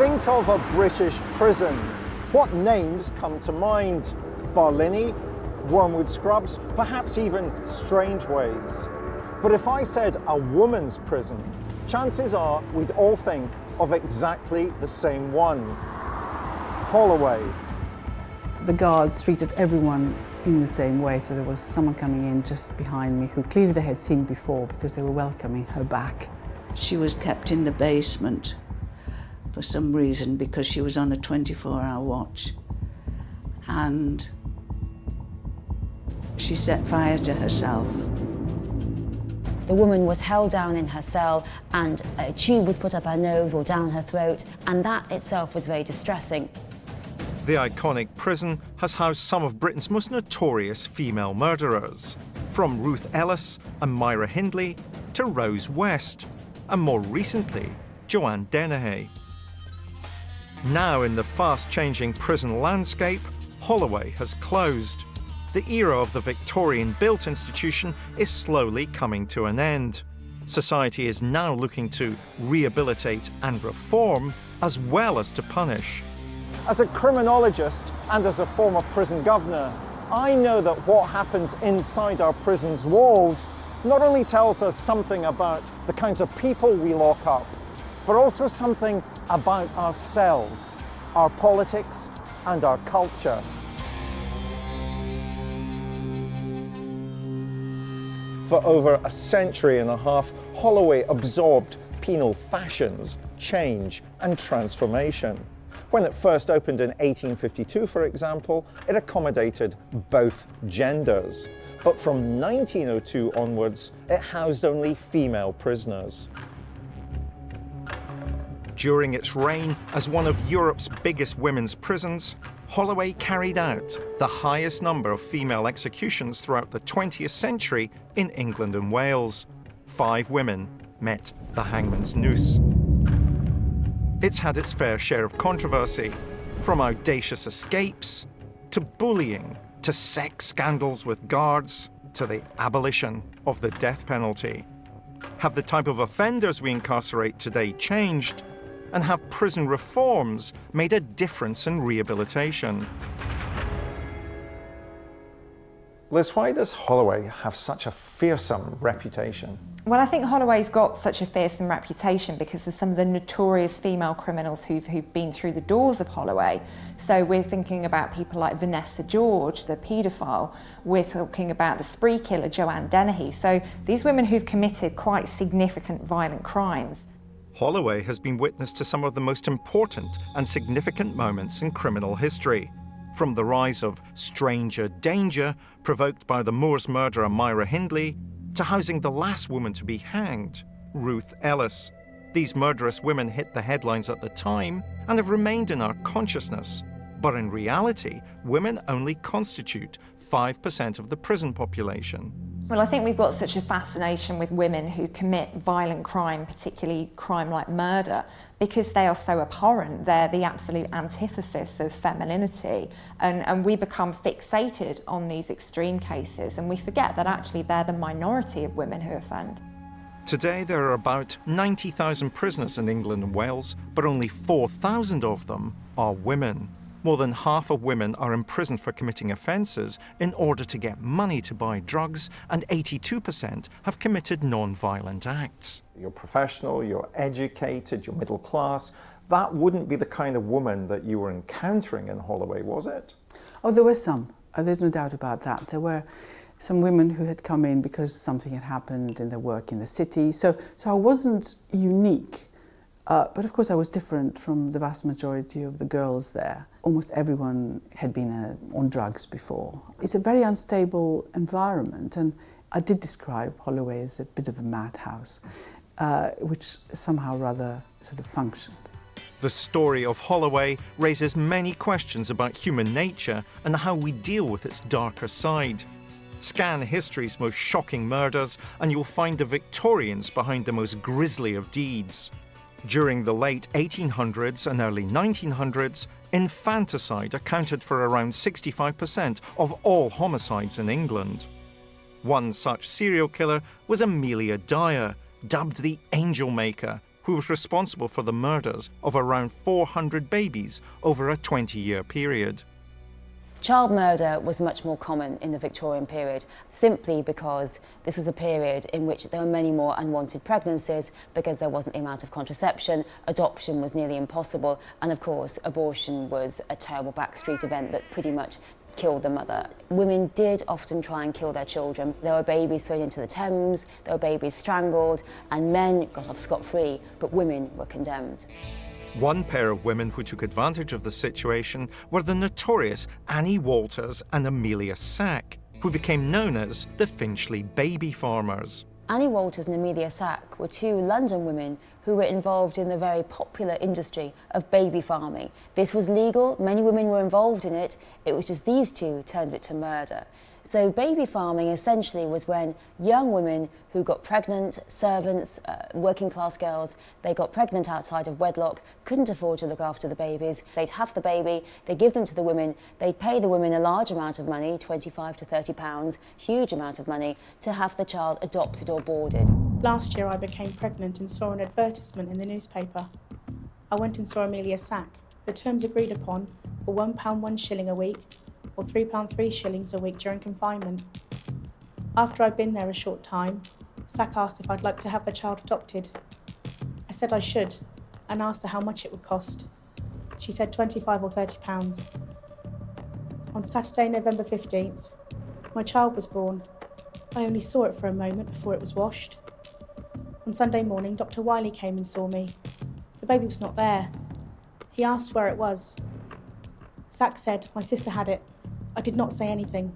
think of a British prison, what names come to mind? Barlinnie, Wormwood Scrubs, perhaps even Strangeways. But if I said a woman's prison, chances are we'd all think of exactly the same one. Holloway. The guards treated everyone in the same way, so there was someone coming in just behind me who clearly they had seen before because they were welcoming her back. She was kept in the basement for some reason because she was on a 24-hour watch, and she set fire to herself. The woman was held down in her cell and a tube was put up her nose or down her throat, and that itself was very distressing. The iconic prison has housed some of Britain's most notorious female murderers, from Ruth Ellis and Myra Hindley to Rose West, and more recently, Joanne Dennehy. Now in the fast-changing prison landscape, Holloway has closed. The era of the Victorian-built institution is slowly coming to an end. Society is now looking to rehabilitate and reform, as well as to punish. As a criminologist and as a former prison governor, I know that what happens inside our prison's walls not only tells us something about the kinds of people we lock up, but also something about ourselves, our politics, and our culture. For over a century and a half, Holloway absorbed penal fashions, change, and transformation. When it first opened in 1852, for example, it accommodated both genders. But from 1902 onwards, it housed only female prisoners. During its reign as one of Europe's biggest women's prisons, Holloway carried out the highest number of female executions throughout the 20th century in England and Wales. 5 women met the hangman's noose. It's had its fair share of controversy, from audacious escapes, to bullying, to sex scandals with guards, to the abolition of the death penalty. Have the type of offenders we incarcerate today changed? And have prison reforms made a difference in rehabilitation? Liz, why does Holloway have such a fearsome reputation? Well, I think Holloway's got such a fearsome reputation because of some of the notorious female criminals who've been through the doors of Holloway. So we're thinking about people like Vanessa George, the paedophile. We're talking about the spree killer, Joanne Dennehy. So these women who've committed quite significant violent crimes. Holloway has been witness to some of the most important and significant moments in criminal history, from the rise of stranger danger provoked by the Moors murderer Myra Hindley, to housing the last woman to be hanged, Ruth Ellis. These murderous women hit the headlines at the time and have remained in our consciousness. But in reality, women only constitute 5% of the prison population. Well, I think we've got such a fascination with women who commit violent crime, particularly crime like murder, because they are so abhorrent. They're the absolute antithesis of femininity. And we become fixated on these extreme cases, and we forget that actually they're the minority of women who offend. Today, there are about 90,000 prisoners in England and Wales, but only 4,000 of them are women. More than half of women are imprisoned for committing offences in order to get money to buy drugs, and 82% have committed non-violent acts. You're professional, you're educated, you're middle class. That wouldn't be the kind of woman that you were encountering in Holloway, was it? Oh, there were some. There's no doubt about that. There were some women who had come in because something had happened in their work in the city. So I wasn't unique. But of course I was different from the vast majority of the girls there. Almost everyone had been on drugs before. It's a very unstable environment, and I did describe Holloway as a bit of a madhouse, which somehow rather sort of functioned. The story of Holloway raises many questions about human nature and how we deal with its darker side. Scan history's most shocking murders and you'll find the Victorians behind the most grisly of deeds. During the late 1800s and early 1900s, infanticide accounted for around 65% of all homicides in England. One such serial killer was Amelia Dyer, dubbed the Angel Maker, who was responsible for the murders of around 400 babies over a 20-year period. Child murder was much more common in the Victorian period, simply because this was a period in which there were many more unwanted pregnancies because there wasn't the amount of contraception, adoption was nearly impossible, and of course abortion was a terrible backstreet event that pretty much killed the mother. Women did often try and kill their children. There were babies thrown into the Thames, there were babies strangled, and men got off scot-free, but women were condemned. One pair of women who took advantage of the situation were the notorious Annie Walters and Amelia Sack, who became known as the Finchley baby farmers. Annie Walters and Amelia Sack were two London women who were involved in the very popular industry of baby farming. This was legal, many women were involved in it, it was just these two turned it to murder. So baby farming essentially was when young women who got pregnant, servants, working class girls, they got pregnant outside of wedlock, couldn't afford to look after the babies. They'd have the baby, they'd give them to the women, they'd pay the women a large amount of money, 25 to 30 pounds, huge amount of money, to have the child adopted or boarded. Last year I became pregnant and saw an advertisement in the newspaper. I went and saw Amelia Sack. The terms agreed upon were £1 1 a week, or £3 3 a week during confinement. After I'd been there a short time, Sack asked if I'd like to have the child adopted. I said I should, and asked her how much it would cost. She said £25 or £30. On Saturday, November 15th, my child was born. I only saw it for a moment before it was washed. On Sunday morning, Dr. Wiley came and saw me. The baby was not there. He asked where it was. Sack said my sister had it. I did not say anything.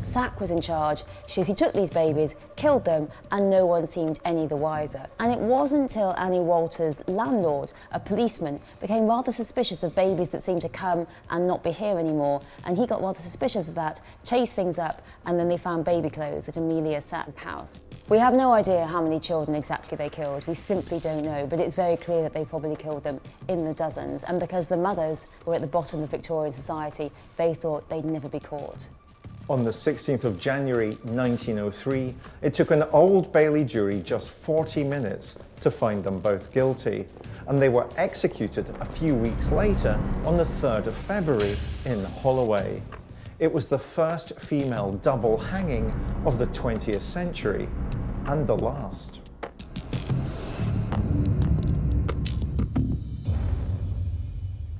Sack was in charge. She took these babies, killed them, and no one seemed any the wiser. And it wasn't until Annie Walters' landlord, a policeman, became rather suspicious of babies that seemed to come and not be here anymore, and he got rather suspicious of that, chased things up, and then they found baby clothes at Amelia Sack's house. We have no idea how many children exactly they killed, we simply don't know, but it's very clear that they probably killed them in the dozens, and because the mothers were at the bottom of Victorian society, they thought they'd never be caught. On the 16th of January 1903, it took an Old Bailey jury just 40 minutes to find them both guilty, and they were executed a few weeks later on the 3rd of February in Holloway. It was the first female double hanging of the 20th century, and the last.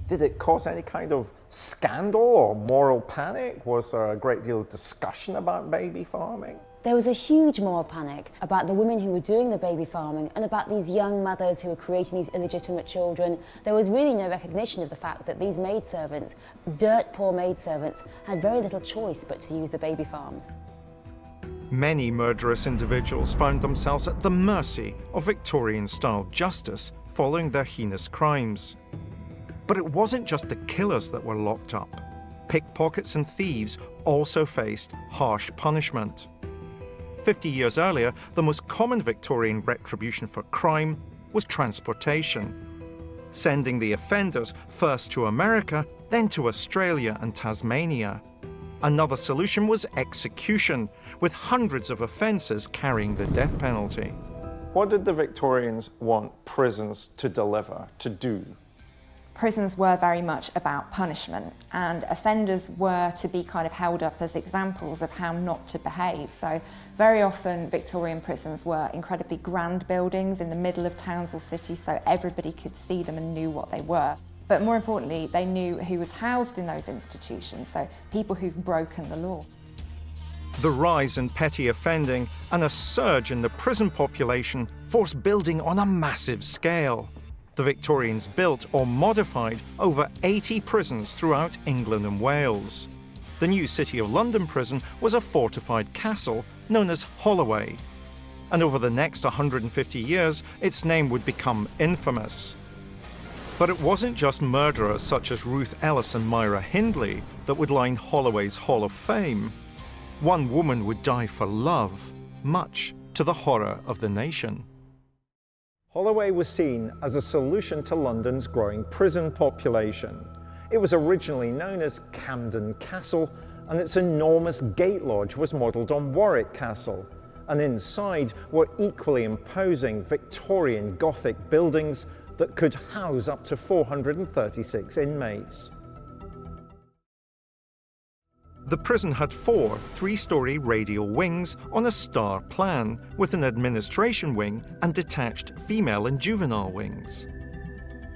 Did it cause any kind of scandal or moral panic? Was there a great deal of discussion about baby farming? There was a huge moral panic about the women who were doing the baby farming and about these young mothers who were creating these illegitimate children. There was really no recognition of the fact that these maidservants, dirt poor maidservants, had very little choice but to use the baby farms. Many murderous individuals found themselves at the mercy of Victorian-style justice following their heinous crimes. But it wasn't just the killers that were locked up. Pickpockets and thieves also faced harsh punishment. 50 years earlier, the most common Victorian retribution for crime was transportation, sending the offenders first to America, then to Australia and Tasmania. Another solution was execution, with hundreds of offences carrying the death penalty. What did the Victorians want prisons to deliver, to do? Prisons were very much about punishment, and offenders were to be kind of held up as examples of how not to behave. So very often Victorian prisons were incredibly grand buildings in the middle of towns or cities, so everybody could see them and knew what they were. But more importantly, they knew who was housed in those institutions, so people who've broken the law. The rise in petty offending and a surge in the prison population forced building on a massive scale. The Victorians built or modified over 80 prisons throughout England and Wales. The new City of London prison was a fortified castle known as Holloway. And over the next 150 years, its name would become infamous. But it wasn't just murderers such as Ruth Ellis and Myra Hindley that would line Holloway's Hall of Fame. One woman would die for love, much to the horror of the nation. Holloway was seen as a solution to London's growing prison population. It was originally known as Camden Castle, and its enormous gate lodge was modelled on Warwick Castle. and inside were equally imposing Victorian Gothic buildings that could house up to 436 inmates. The prison had 4 3-storey radial wings on a star plan, with an administration wing and detached female and juvenile wings.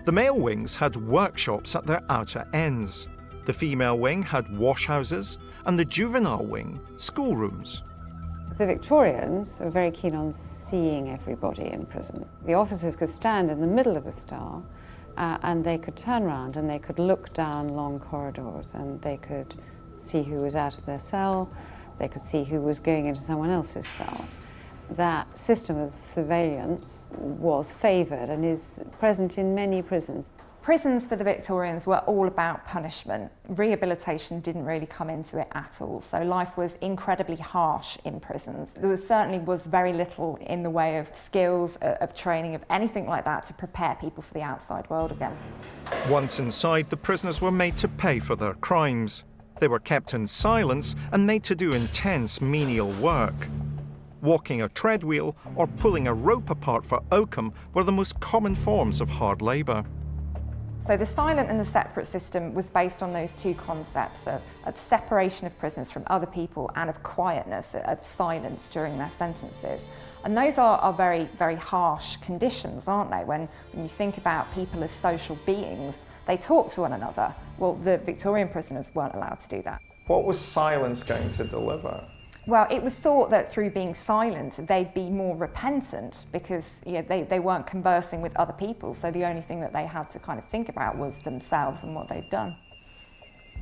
The male wings had workshops at their outer ends. The female wing had washhouses, and the juvenile wing schoolrooms. The Victorians were very keen on seeing everybody in prison. The officers could stand in the middle of the star and they could turn around and they could look down long corridors and they could see who was out of their cell, they could see who was going into someone else's cell. That system of surveillance was favoured and is present in many prisons. Prisons for the Victorians were all about punishment. Rehabilitation didn't really come into it at all, so life was incredibly harsh in prisons. There certainly was very little in the way of skills, of training, of anything like that to prepare people for the outside world again. Once inside, the prisoners were made to pay for their crimes. They were kept in silence and made to do intense menial work. Walking a treadwheel or pulling a rope apart for oakum were the most common forms of hard labour. So the silent and the separate system was based on those two concepts of separation of prisoners from other people and of quietness, of silence during their sentences. And those are very, very harsh conditions, aren't they? When you think about people as social beings, they talk to one another. Well, the Victorian prisoners weren't allowed to do that. What was silence going to deliver? Well, it was thought that through being silent, they'd be more repentant because they weren't conversing with other people, so the only thing that they had to kind of think about was themselves and what they'd done.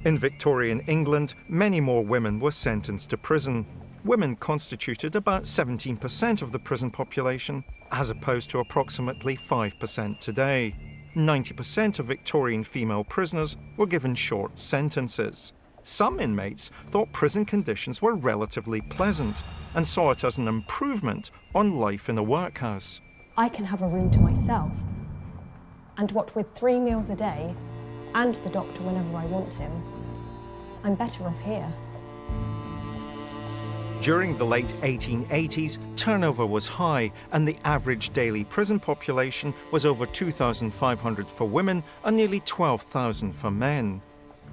In Victorian England, many more women were sentenced to prison. Women constituted about 17% of the prison population, as opposed to approximately 5% today. 90% of Victorian female prisoners were given short sentences. Some inmates thought prison conditions were relatively pleasant and saw it as an improvement on life in a workhouse. I can have a room to myself, and what with 3 meals a day and the doctor whenever I want him, I'm better off here. During the late 1880s, turnover was high and the average daily prison population was over 2,500 for women and nearly 12,000 for men.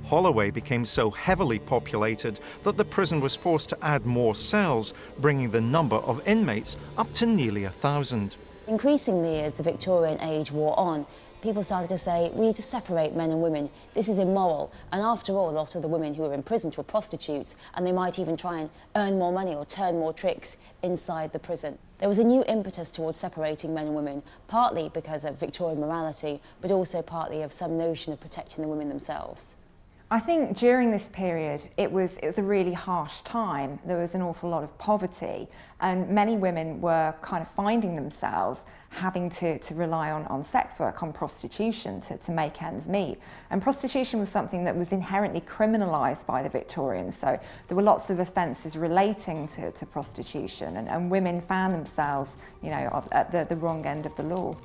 Holloway became so heavily populated that the prison was forced to add more cells, bringing the number of inmates up to nearly 1,000. Increasingly, as the Victorian age wore on, people started to say, we need to separate men and women. This is immoral. And after all, a lot of the women who were imprisoned were prostitutes, and they might even try and earn more money or turn more tricks inside the prison. There was a new impetus towards separating men and women, partly because of Victorian morality, but also partly of some notion of protecting the women themselves. I think during this period, it was a really harsh time. There was an awful lot of poverty, and many women were kind of finding themselves having to rely on sex work, on prostitution to make ends meet. And prostitution was something that was inherently criminalised by the Victorians, so there were lots of offences relating to prostitution, and women found themselves, at the wrong end of the law.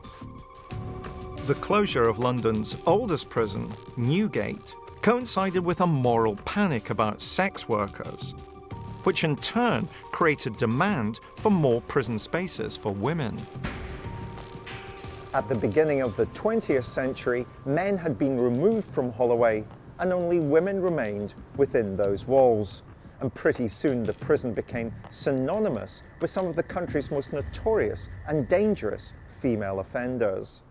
The closure of London's oldest prison, Newgate, coincided with a moral panic about sex workers, which in turn created demand for more prison spaces for women. At the beginning of the 20th century, men had been removed from Holloway and only women remained within those walls. And pretty soon the prison became synonymous with some of the country's most notorious and dangerous female offenders.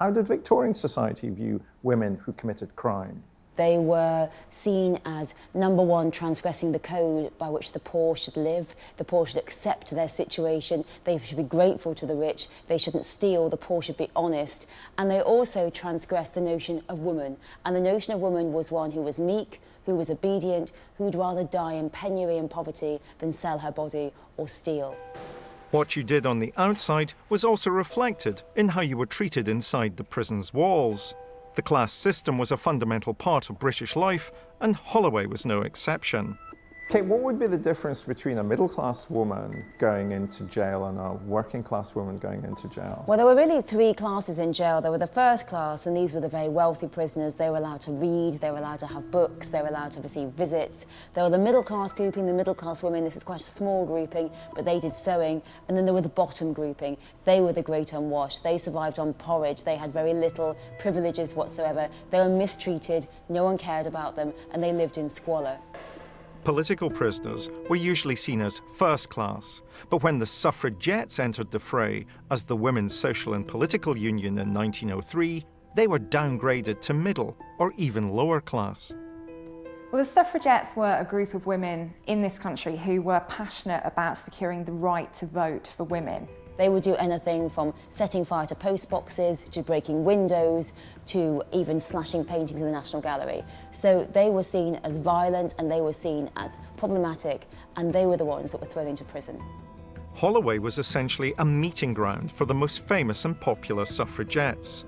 How did Victorian society view women who committed crime? They were seen as, number one, transgressing the code by which the poor should live. The poor should accept their situation. They should be grateful to the rich. They shouldn't steal. The poor should be honest. And they also transgressed the notion of woman. And the notion of woman was one who was meek, who was obedient, who'd rather die in penury and poverty than sell her body or steal. What you did on the outside was also reflected in how you were treated inside the prison's walls. The class system was a fundamental part of British life, and Holloway was no exception. Kate, what would be the difference between a middle-class woman going into jail and a working-class woman going into jail? Well, there were really three classes in jail. There were the first class, and these were the very wealthy prisoners. They were allowed to read, they were allowed to have books, they were allowed to receive visits. There were the middle-class grouping, the middle-class women. This was quite a small grouping, but they did sewing. And then there were the bottom grouping. They were the great unwashed. They survived on porridge. They had very little privileges whatsoever. They were mistreated, no one cared about them, and they lived in squalor. Political prisoners were usually seen as first class, but when the suffragettes entered the fray as the Women's Social and Political Union in 1903, they were downgraded to middle or even lower class. Well, the suffragettes were a group of women in this country who were passionate about securing the right to vote for women. They would do anything from setting fire to post boxes, to breaking windows, to even slashing paintings in the National Gallery. So they were seen as violent and they were seen as problematic, and they were the ones that were thrown into prison. Holloway was essentially a meeting ground for the most famous and popular suffragettes.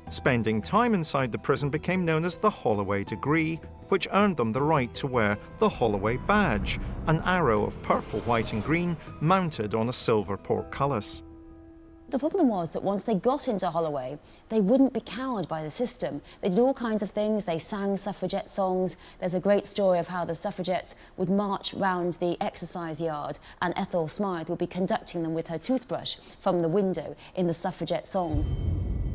Spending time inside the prison became known as the Holloway degree, which earned them the right to wear the Holloway badge, an arrow of purple, white and green mounted on a silver portcullis. The problem was that once they got into Holloway, they wouldn't be cowed by the system. They did all kinds of things. They sang suffragette songs. There's a great story of how the suffragettes would march round the exercise yard and Ethel Smythe would be conducting them with her toothbrush from the window in the suffragette songs.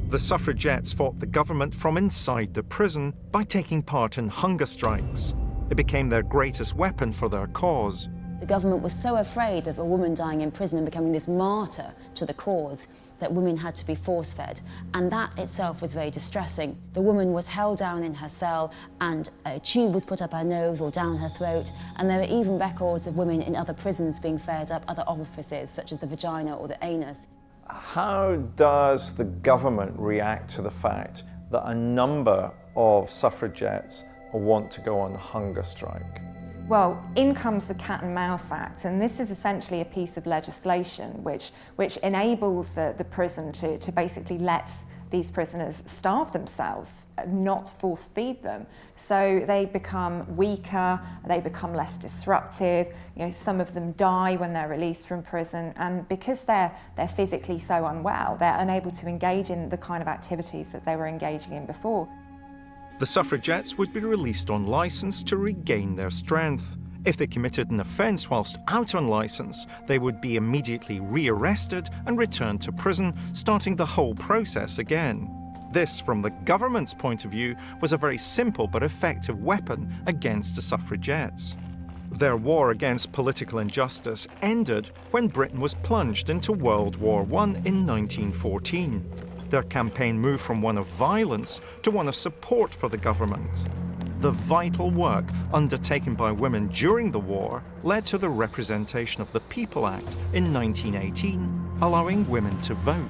The suffragettes fought the government from inside the prison by taking part in hunger strikes. It became their greatest weapon for their cause. The government was so afraid of a woman dying in prison and becoming this martyr to the cause that women had to be force-fed, and that itself was very distressing. The woman was held down in her cell and a tube was put up her nose or down her throat, and there are even records of women in other prisons being fed up other orifices such as the vagina or the anus. How does the government react to the fact that a number of suffragettes want to go on hunger strike? Well, in comes the Cat and Mouse Act, and this is essentially a piece of legislation which enables the prison to basically let these prisoners starve themselves, not force feed them. So they become weaker, they become less disruptive, some of them die when they're released from prison, and because they're physically so unwell, they're unable to engage in the kind of activities that they were engaging in before. The suffragettes would be released on licence to regain their strength. If they committed an offence whilst out on licence, they would be immediately rearrested and returned to prison, starting the whole process again. This, from the government's point of view, was a very simple but effective weapon against the suffragettes. Their war against political injustice ended when Britain was plunged into World War I in 1914. Their campaign moved from one of violence to one of support for the government. The vital work undertaken by women during the war led to the Representation of the People Act in 1918, allowing women to vote.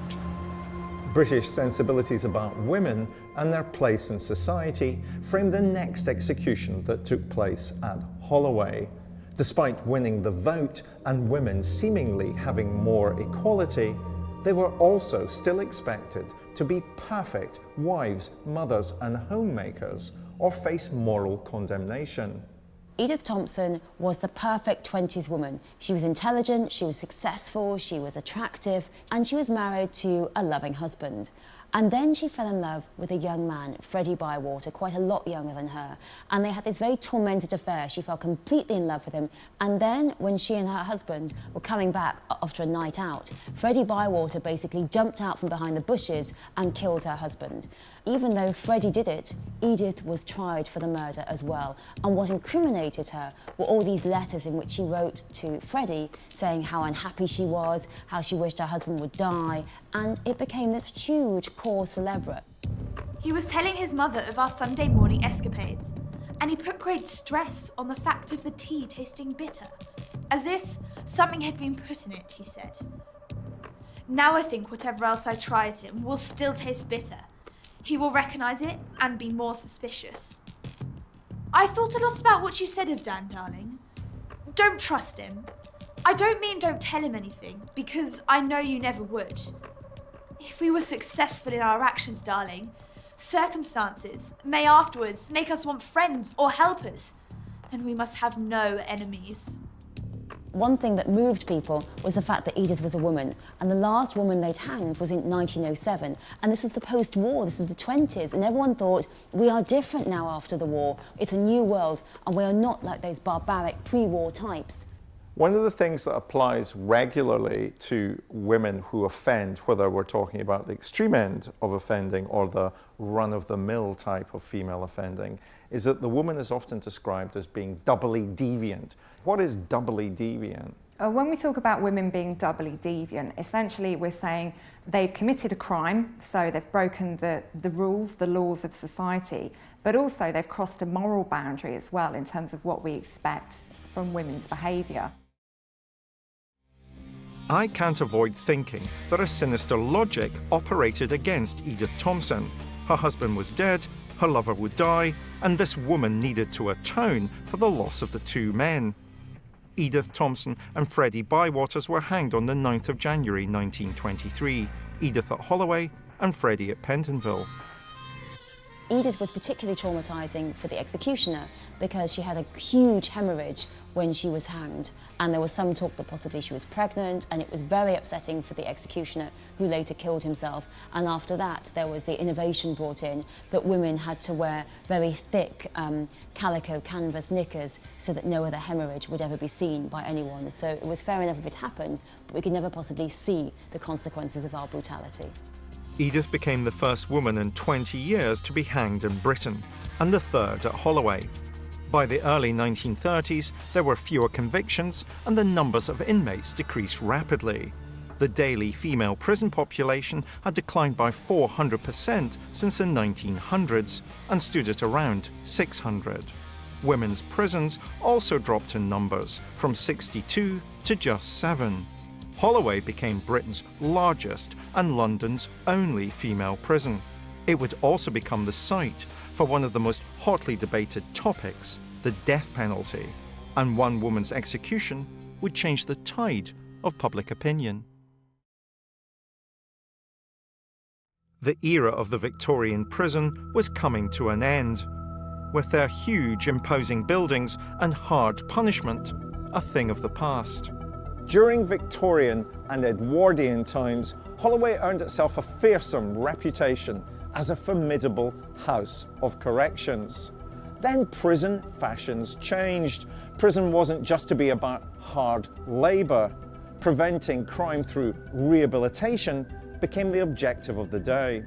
British sensibilities about women and their place in society framed the next execution that took place at Holloway. Despite winning the vote and women seemingly having more equality, they were also still expected to be perfect wives, mothers, and homemakers, or face moral condemnation. Edith Thompson was the perfect 20s woman. She was intelligent, she was successful, she was attractive, and she was married to a loving husband. And then she fell in love with a young man, Freddie Bywater, quite a lot younger than her. And they had this very tormented affair. She fell completely in love with him. And then when she and her husband were coming back after a night out, Freddie Bywater basically jumped out from behind the bushes and killed her husband. Even though Freddie did it, Edith was tried for the murder as well. And what incriminated her were all these letters in which she wrote to Freddie saying how unhappy she was, how she wished her husband would die, and it became this huge cause célèbre. He was telling his mother of our Sunday morning escapades, and he put great stress on the fact of the tea tasting bitter, as if something had been put in it, he said. Now I think whatever else I try at him will still taste bitter. He will recognise it and be more suspicious. I thought a lot about what you said of Dan, darling. Don't trust him. I don't mean don't tell him anything, because I know you never would. If we were successful in our actions, darling, circumstances may afterwards make us want friends or helpers. and we must have no enemies. One thing that moved people was the fact that Edith was a woman, and the last woman they'd hanged was in 1907, and this was the post-war, this was the 20s, and everyone thought, we are different now after the war. It's a new world, and we are not like those barbaric pre-war types. One of the things that applies regularly to women who offend, whether we're talking about the extreme end of offending or the run-of-the-mill type of female offending, is that the woman is often described as being doubly deviant. What is doubly deviant? When we talk about women being doubly deviant, essentially we're saying they've committed a crime, so they've broken the rules, the laws of society, but also they've crossed a moral boundary as well in terms of what we expect from women's behaviour. I can't avoid thinking that a sinister logic operated against Edith Thompson. Her husband was dead, her lover would die, and this woman needed to atone for the loss of the two men. Edith Thompson and Freddie Bywaters were hanged on the 9th of January 1923, Edith at Holloway and Freddie at Pentonville. Edith was particularly traumatising for the executioner because she had a huge hemorrhage when she was hanged, and there was some talk that possibly she was pregnant, and it was very upsetting for the executioner, who later killed himself. And after that there was the innovation brought in that women had to wear very thick calico canvas knickers so that no other hemorrhage would ever be seen by anyone. So it was fair enough if it happened, but we could never possibly see the consequences of our brutality. Edith became the first woman in 20 years to be hanged in Britain, and the third at Holloway. By the early 1930s, there were fewer convictions and the numbers of inmates decreased rapidly. The daily female prison population had declined by 400% since the 1900s and stood at around 600. Women's prisons also dropped in numbers, from 62 to just 7. Holloway became Britain's largest and London's only female prison. It would also become the site for one of the most hotly debated topics, the death penalty, and one woman's execution would change the tide of public opinion. The era of the Victorian prison was coming to an end, with their huge imposing buildings and hard punishment a thing of the past. During Victorian and Edwardian times, Holloway earned itself a fearsome reputation as a formidable house of corrections. Then prison fashions changed. Prison wasn't just to be about hard labour. Preventing crime through rehabilitation became the objective of the day.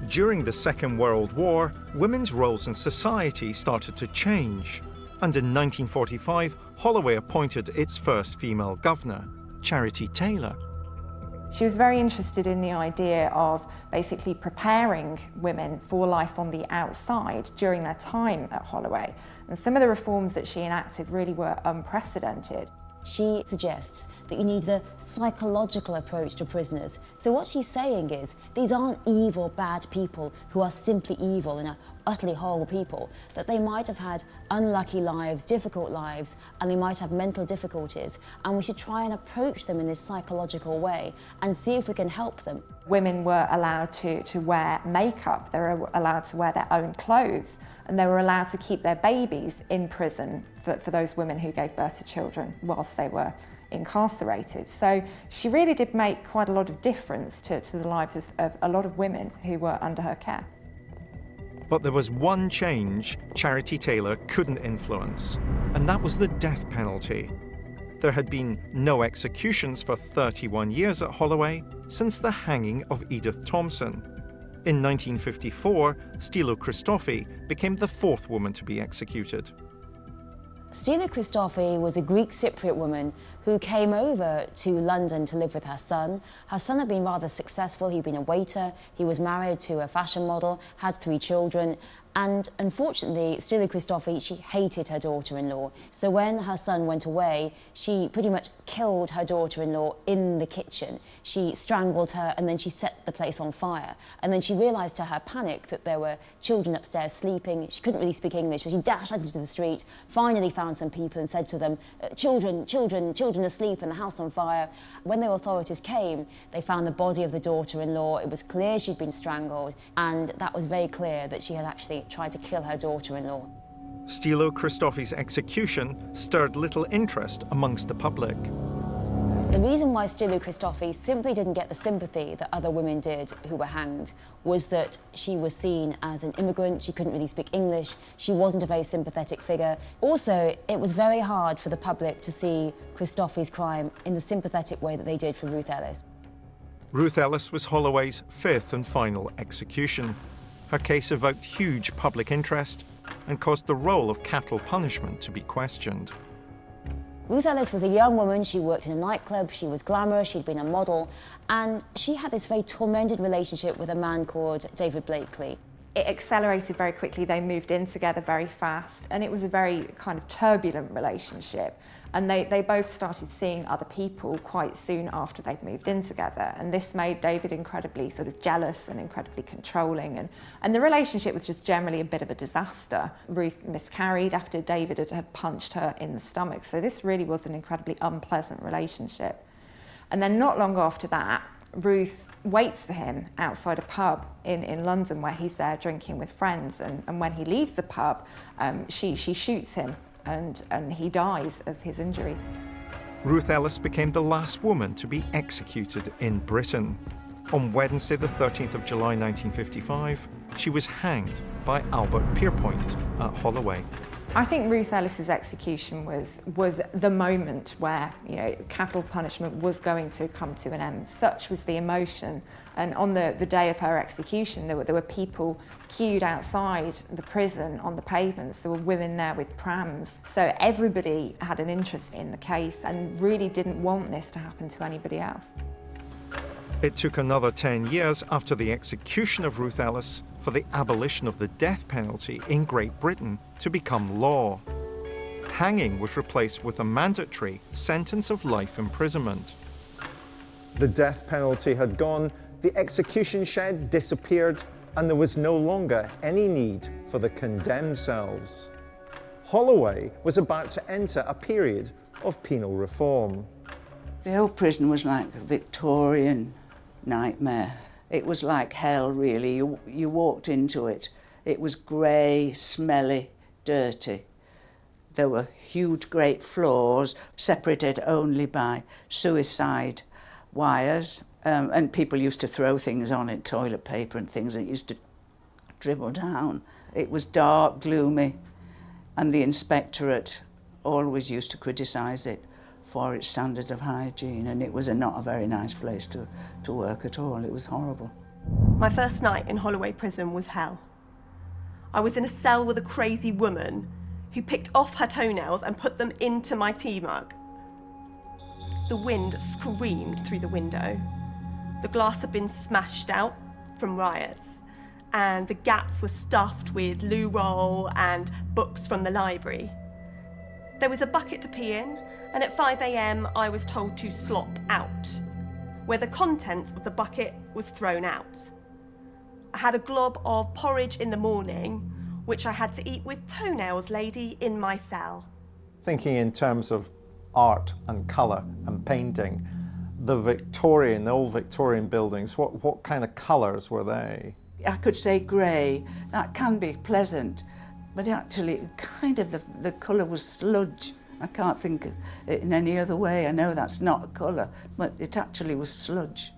During the Second World War, women's roles in society started to change. And in 1945, Holloway appointed its first female governor, Charity Taylor. She was very interested in the idea of basically preparing women for life on the outside during their time at Holloway. And some of the reforms that she enacted really were unprecedented. She suggests that you need the psychological approach to prisoners. So what she's saying is, these aren't evil, bad people who are simply evil and are utterly horrible people, that they might have had unlucky lives, difficult lives, and they might have mental difficulties, and we should try and approach them in this psychological way and see if we can help them. Women were allowed to wear makeup, they were allowed to wear their own clothes, and they were allowed to keep their babies in prison for those women who gave birth to children whilst they were incarcerated. So she really did make quite a lot of difference to the lives of a lot of women who were under her care. But there was one change Charity Taylor couldn't influence, and that was the death penalty. There had been no executions for 31 years at Holloway since the hanging of Edith Thompson. In 1954, Stilo Christofi became the fourth woman to be executed. Stilo Christofi was a Greek Cypriot woman who came over to London to live with her son. Her son had been rather successful. He'd been a waiter, he was married to a fashion model, had 3 children, and unfortunately, Stilo Christofi, she hated her daughter-in-law. So when her son went away, she pretty much killed her daughter-in-law in the kitchen. She strangled her and then she set the place on fire. And then she realised to her panic that there were children upstairs sleeping. She couldn't really speak English, so she dashed out into the street, finally found some people and said to them, children asleep and the house on fire. When the authorities came, they found the body of the daughter-in-law. It was clear she'd been strangled, and that was very clear that she had actually tried to kill her daughter-in-law. Stilo Christophi's execution stirred little interest amongst the public. The reason why Stilo Christophi simply didn't get the sympathy that other women did who were hanged was that she was seen as an immigrant, she couldn't really speak English, she wasn't a very sympathetic figure. Also, it was very hard for the public to see Christophi's crime in the sympathetic way that they did for Ruth Ellis. Ruth Ellis was Holloway's fifth and final execution. Her case evoked huge public interest and caused the role of capital punishment to be questioned. Ruth Ellis was a young woman, she worked in a nightclub, she was glamorous, she'd been a model, and she had this very tormented relationship with a man called David Blakely. It accelerated very quickly, they moved in together very fast, and it was a very kind of turbulent relationship. And they both started seeing other people quite soon after they'd moved in together. And this made David incredibly sort of jealous and incredibly controlling. And the relationship was just generally a bit of a disaster. Ruth miscarried after David had punched her in the stomach. So this really was an incredibly unpleasant relationship. And then not long after that, Ruth waits for him outside a pub in London where he's there drinking with friends. And when he leaves the pub, she shoots him. And he dies of his injuries. Ruth Ellis became the last woman to be executed in Britain. On Wednesday, the 13th of July 1955, she was hanged by Albert Pierpoint at Holloway. I think Ruth Ellis's execution was the moment where, you know, capital punishment was going to come to an end. Such was the emotion. And on the day of her execution, there were people queued outside the prison on the pavements. There were women there with prams. So everybody had an interest in the case and really didn't want this to happen to anybody else. It took another 10 years after the execution of Ruth Ellis for the abolition of the death penalty in Great Britain to become law. Hanging was replaced with a mandatory sentence of life imprisonment. The death penalty had gone, the execution shed disappeared, and there was no longer any need for the condemned cells. Holloway was about to enter a period of penal reform. The old prison was like a Victorian nightmare. It was like hell, really. You walked into it. It was grey, smelly, dirty. There were huge, great floors, separated only by suicide wires, and people used to throw things on it, toilet paper and things, and it used to dribble down. It was dark, gloomy, and the inspectorate always used to criticise it for its standard of hygiene, and it was not a very nice place to work at all. It was horrible. My first night in Holloway prison was hell. I was in a cell with a crazy woman who picked off her toenails and put them into my tea mug. The wind screamed through the window. The glass had been smashed out from riots, and the gaps were stuffed with loo roll and books from the library. There was a bucket to pee in, and at 5 a.m. I was told to slop out, where the contents of the bucket was thrown out. I had a glob of porridge in the morning, which I had to eat with toenails lady in my cell. Thinking in terms of art and colour and painting, the old Victorian buildings, what kind of colours were they? I could say grey. That can be pleasant, but actually kind of the colour was sludge. I can't think of it in any other way. I know that's not a colour, but it actually was sludge.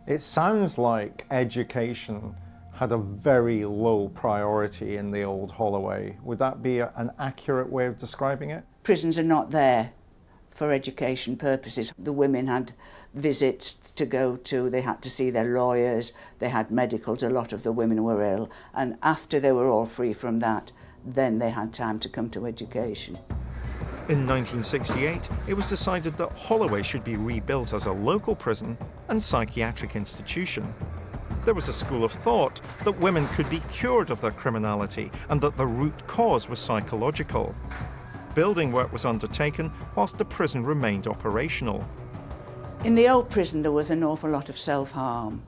It sounds like education had a very low priority in the old Holloway. Would that be an accurate way of describing it? Prisons are not there for education purposes. The women had visits to go to, they had to see their lawyers, they had medicals, a lot of the women were ill, and after they were all free from that, then they had time to come to education. In 1968, it was decided that Holloway should be rebuilt as a local prison and psychiatric institution. There was a school of thought that women could be cured of their criminality and that the root cause was psychological. Building work was undertaken whilst the prison remained operational. In the old prison there was an awful lot of self-harm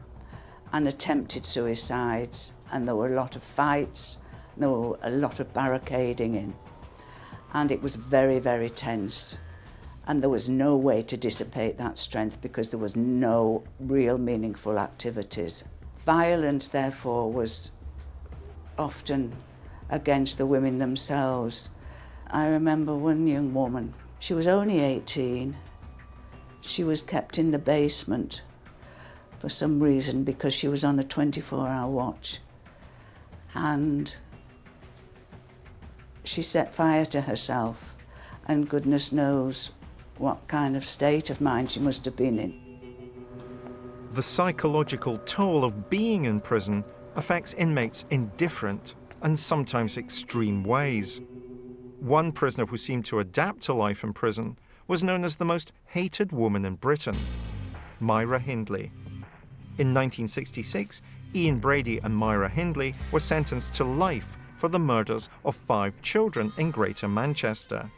and attempted suicides, and there were a lot of fights, there were a lot of barricading in. And it was very, very tense. And there was no way to dissipate that strength because there was no real meaningful activities. Violence, therefore, was often against the women themselves. I remember one young woman, she was only 18. She was kept in the basement for some reason because she was on a 24-hour watch. And she set fire to herself, and goodness knows what kind of state of mind she must have been in. The psychological toll of being in prison affects inmates in different and sometimes extreme ways. One prisoner who seemed to adapt to life in prison was known as the most hated woman in Britain, Myra Hindley. In 1966, Ian Brady and Myra Hindley were sentenced to life for the murders of 5 children in Greater Manchester.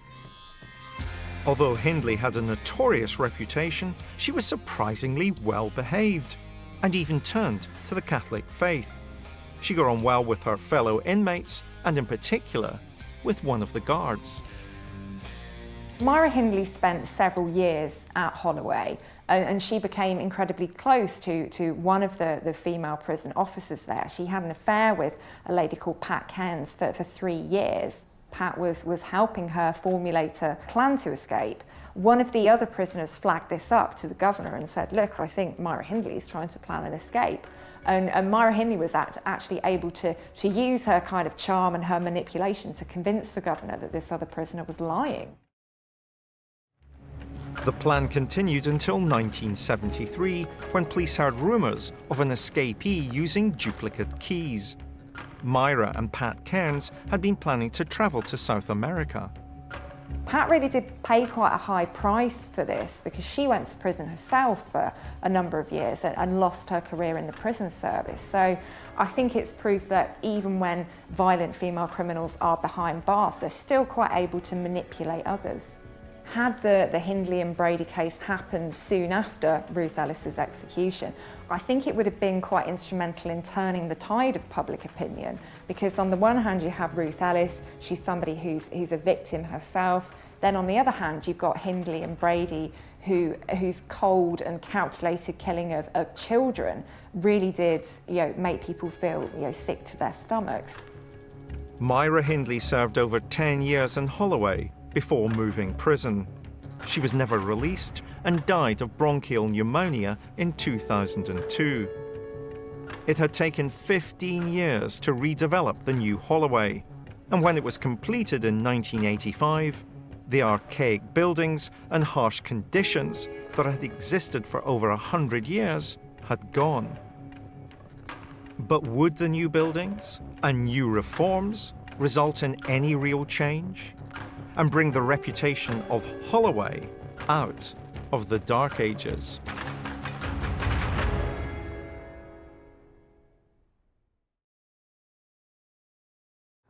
Although Hindley had a notorious reputation, she was surprisingly well behaved and even turned to the Catholic faith. She got on well with her fellow inmates and in particular with one of the guards. Myra Hindley spent several years at Holloway and she became incredibly close to one of the female prison officers there. She had an affair with a lady called Pat Cairns for 3 years. Pat was helping her formulate a plan to escape. One of the other prisoners flagged this up to the governor and said, look, I think Myra Hindley is trying to plan an escape. And Myra Hindley was actually able to use her kind of charm and her manipulation to convince the governor that this other prisoner was lying. The plan continued until 1973, when police heard rumours of an escapee using duplicate keys. Myra and Pat Cairns had been planning to travel to South America. Pat really did pay quite a high price for this because she went to prison herself for a number of years and lost her career in the prison service. So I think it's proof that even when violent female criminals are behind bars, they're still quite able to manipulate others. Had the Hindley and Brady case happened soon after Ruth Ellis's execution, I think it would have been quite instrumental in turning the tide of public opinion, because on the one hand you have Ruth Ellis, she's somebody who's a victim herself. Then on the other hand you've got Hindley and Brady whose cold and calculated killing of children really did make people feel sick to their stomachs. Myra Hindley served over 10 years in Holloway before moving prison. She was never released and died of bronchial pneumonia in 2002. It had taken 15 years to redevelop the new Holloway, and when it was completed in 1985, the archaic buildings and harsh conditions that had existed for over 100 years had gone. But would the new buildings and new reforms result in any real change and bring the reputation of Holloway out of the Dark Ages?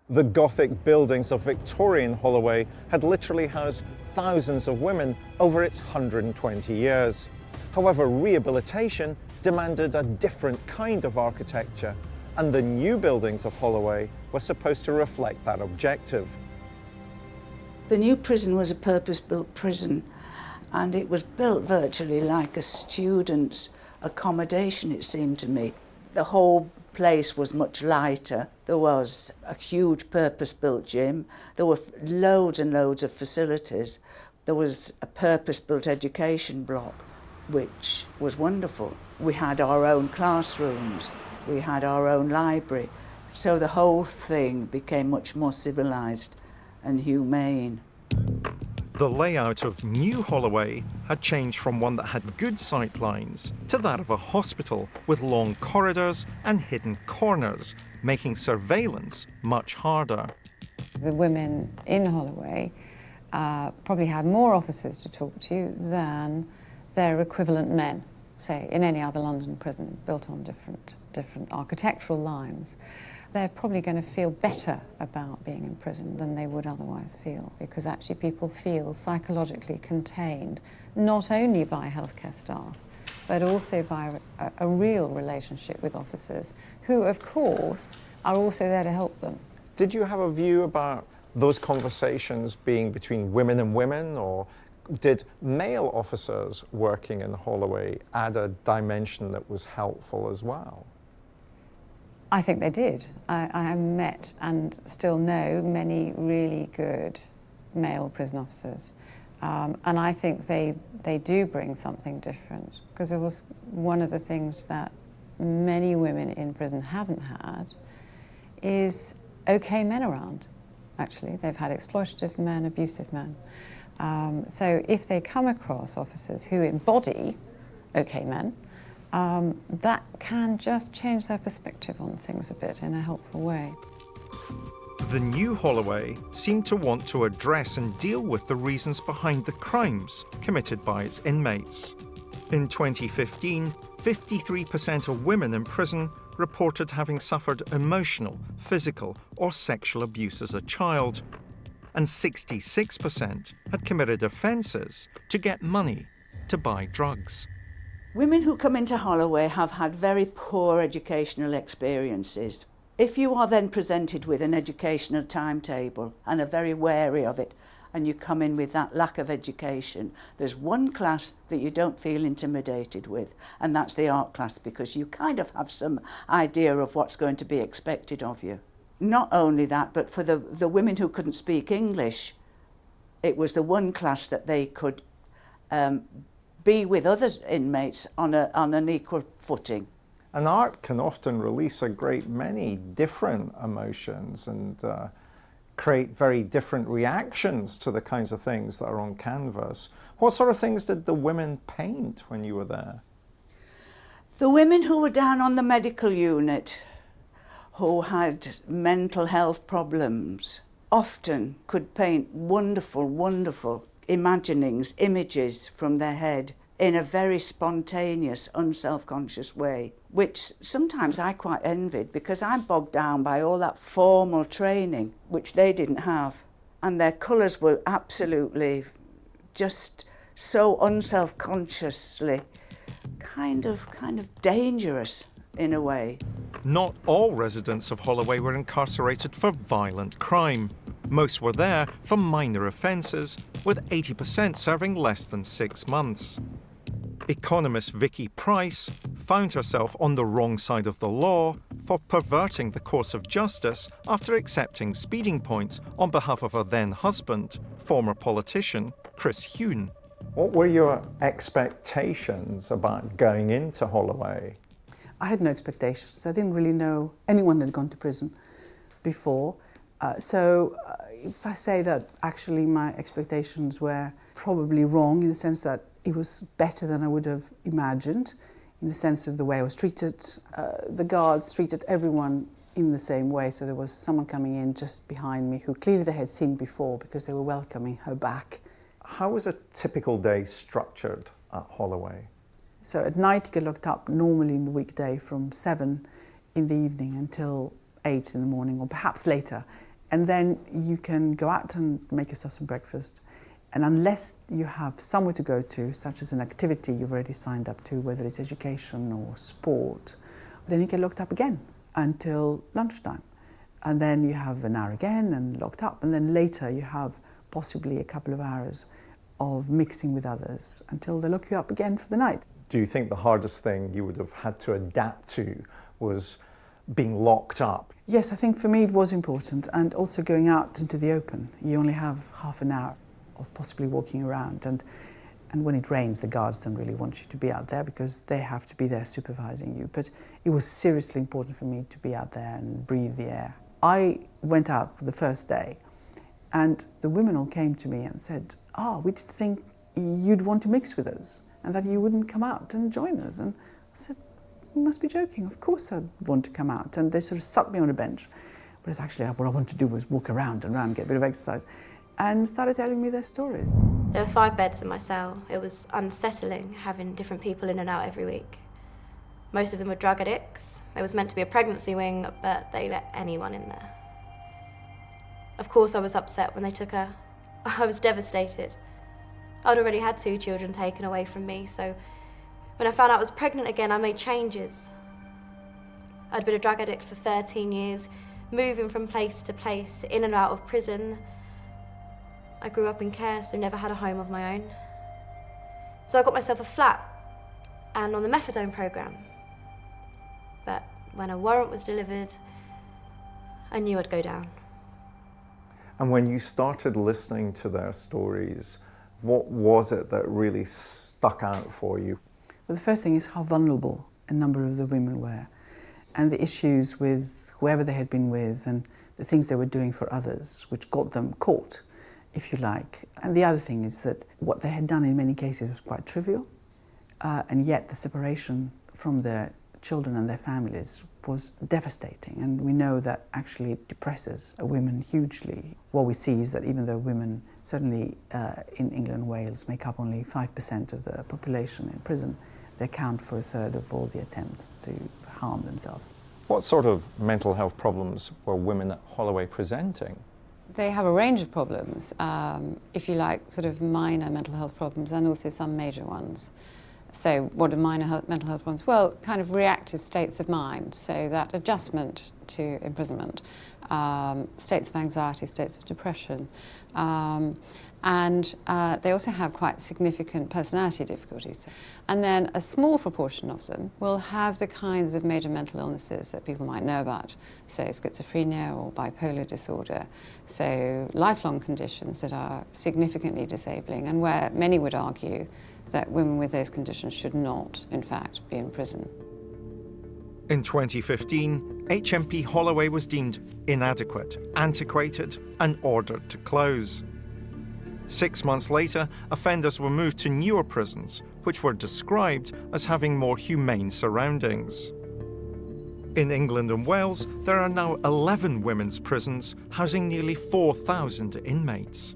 The Gothic buildings of Victorian Holloway had literally housed thousands of women over its 120 years. However, rehabilitation demanded a different kind of architecture, and the new buildings of Holloway were supposed to reflect that objective. The new prison was a purpose-built prison, and it was built virtually like a student's accommodation, it seemed to me. The whole place was much lighter. There was a huge purpose-built gym. There were loads and loads of facilities. There was a purpose-built education block, which was wonderful. We had our own classrooms. We had our own library. So the whole thing became much more civilised and humane. The layout of New Holloway had changed from one that had good sight lines to that of a hospital with long corridors and hidden corners, making surveillance much harder. The women in Holloway probably had more officers to talk to than their equivalent men, say, in any other London prison built on different architectural lines. They're probably going to feel better about being in prison than they would otherwise feel, because actually people feel psychologically contained, not only by healthcare staff, but also by a real relationship with officers who, of course, are also there to help them. Did you have a view about those conversations being between women and women, or did male officers working in Holloway add a dimension that was helpful as well? I think they did. I have met and still know many really good male prison officers. And I think they do bring something different, because it was one of the things that many women in prison haven't had is okay men around, actually. They've had exploitative men, abusive men. So if they come across officers who embody okay men, that can just change their perspective on things a bit in a helpful way. The new Holloway seemed to want to address and deal with the reasons behind the crimes committed by its inmates. In 2015, 53% of women in prison reported having suffered emotional, physical, or sexual abuse as a child, and 66% had committed offences to get money to buy drugs. Women who come into Holloway have had very poor educational experiences. If you are then presented with an educational timetable and are very wary of it, and you come in with that lack of education, there's one class that you don't feel intimidated with, and that's the art class, because you kind of have some idea of what's going to be expected of you. Not only that, but for the women who couldn't speak English, it was the one class that they could be with other inmates on an equal footing. And art can often release a great many different emotions and create very different reactions to the kinds of things that are on canvas. What sort of things did the women paint when you were there? The women who were down on the medical unit, who had mental health problems, often could paint wonderful, wonderful imaginings, images from their head in a very spontaneous, unself-conscious way, which sometimes I quite envied, because I'm bogged down by all that formal training, which they didn't have. And their colours were absolutely just so unself-consciously kind of dangerous in a way. Not all residents of Holloway were incarcerated for violent crime. Most were there for minor offences, with 80% serving less than 6 months. Economist Vicky Price found herself on the wrong side of the law for perverting the course of justice after accepting speeding points on behalf of her then-husband, former politician Chris Huhne. What were your expectations about going into Holloway? I had no expectations. I didn't really know anyone that had gone to prison before. So if I say that actually my expectations were probably wrong, in the sense that it was better than I would have imagined, in the sense of the way I was treated. The guards treated everyone in the same way. So there was someone coming in just behind me who clearly they had seen before, because they were welcoming her back. How was a typical day structured at Holloway? So at night you get locked up normally in the weekday from 7 in the evening until 8 in the morning, or perhaps later. And then you can go out and make yourself some breakfast. And unless you have somewhere to go to, such as an activity you've already signed up to, whether it's education or sport, then you get locked up again until lunchtime. And then you have an hour again and locked up. And then later you have possibly a couple of hours of mixing with others until they lock you up again for the night. Do you think the hardest thing you would have had to adapt to was being locked up? Yes, I think for me it was important, and also going out into the open. You only have half an hour of possibly walking around, and when it rains the guards don't really want you to be out there because they have to be there supervising you. But it was seriously important for me to be out there and breathe the air. I went out for the first day and the women all came to me and said, we didn't think you'd want to mix with us and that you wouldn't come out and join us. And I said, you must be joking, of course I'd want to come out. And they sort of sucked me on a bench, whereas actually what I wanted to do was walk around, get a bit of exercise, and started telling me their stories. There were 5 beds in my cell. It was unsettling having different people in and out every week. Most of them were drug addicts. It was meant to be a pregnancy wing, but they let anyone in there. Of course I was upset when they took her. I was devastated. I'd already had 2 children taken away from me, so when I found out I was pregnant again, I made changes. I'd been a drug addict for 13 years, moving from place to place, in and out of prison. I grew up in care, so never had a home of my own. So I got myself a flat and on the methadone program. But when a warrant was delivered, I knew I'd go down. And when you started listening to their stories, what was it that really stuck out for you? Well, the first thing is how vulnerable a number of the women were, and the issues with whoever they had been with, and the things they were doing for others, which got them caught, if you like. And the other thing is that what they had done in many cases was quite trivial, and yet the separation from their children and their families was devastating. And we know that actually it depresses women hugely. What we see is that even though women, certainly in England and Wales, make up only 5% of the population in prison, they account for a third of all the attempts to harm themselves. What sort of mental health problems were women at Holloway presenting? They have a range of problems, if you like, sort of minor mental health problems and also some major ones. So what are minor mental health problems? Well, kind of reactive states of mind, so that adjustment to imprisonment, states of anxiety, states of depression. And they also have quite significant personality difficulties. And then a small proportion of them will have the kinds of major mental illnesses that people might know about, so schizophrenia or bipolar disorder, so lifelong conditions that are significantly disabling and where many would argue that women with those conditions should not, in fact, be in prison. In 2015, HMP Holloway was deemed inadequate, antiquated, and ordered to close. 6 months later, offenders were moved to newer prisons, which were described as having more humane surroundings. In England and Wales, there are now 11 women's prisons housing nearly 4,000 inmates.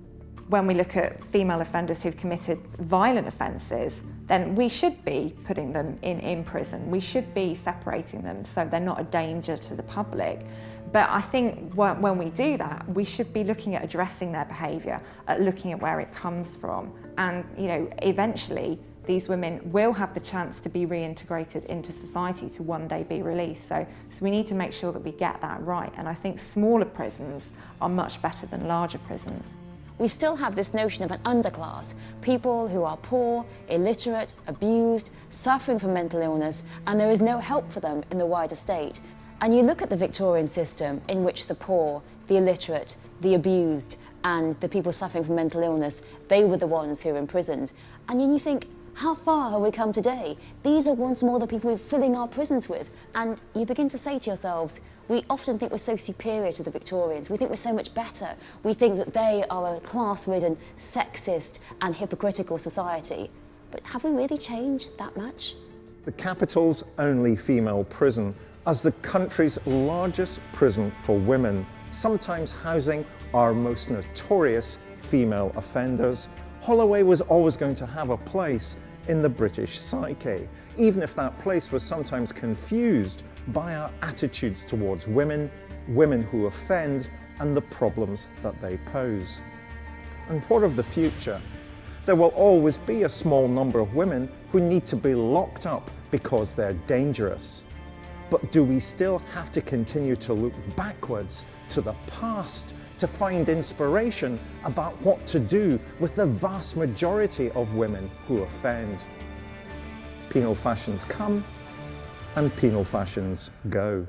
When we look at female offenders who've committed violent offences, then we should be putting them in prison. We should be separating them so they're not a danger to the public. But I think when we do that, we should be looking at addressing their behaviour, at looking at where it comes from. And, you know, eventually these women will have the chance to be reintegrated into society, to one day be released. So we need to make sure that we get that right. And I think smaller prisons are much better than larger prisons. We still have this notion of an underclass, people who are poor, illiterate, abused, suffering from mental illness, and there is no help for them in the wider state. And you look at the Victorian system in which the poor, the illiterate, the abused, and the people suffering from mental illness, they were the ones who were imprisoned. And then you think, how far have we come today? These are once more the people we're filling our prisons with. And you begin to say to yourselves, we often think we're so superior to the Victorians. We think we're so much better. We think that they are a class-ridden, sexist and hypocritical society. But have we really changed that much? The capital's only female prison, as the country's largest prison for women, sometimes housing our most notorious female offenders, Holloway was always going to have a place in the British psyche, even if that place was sometimes confused by our attitudes towards women, women who offend, and the problems that they pose. And what of the future? There will always be a small number of women who need to be locked up because they're dangerous. But do we still have to continue to look backwards to the past to find inspiration about what to do with the vast majority of women who offend? Penal fashions come and penal fashions go.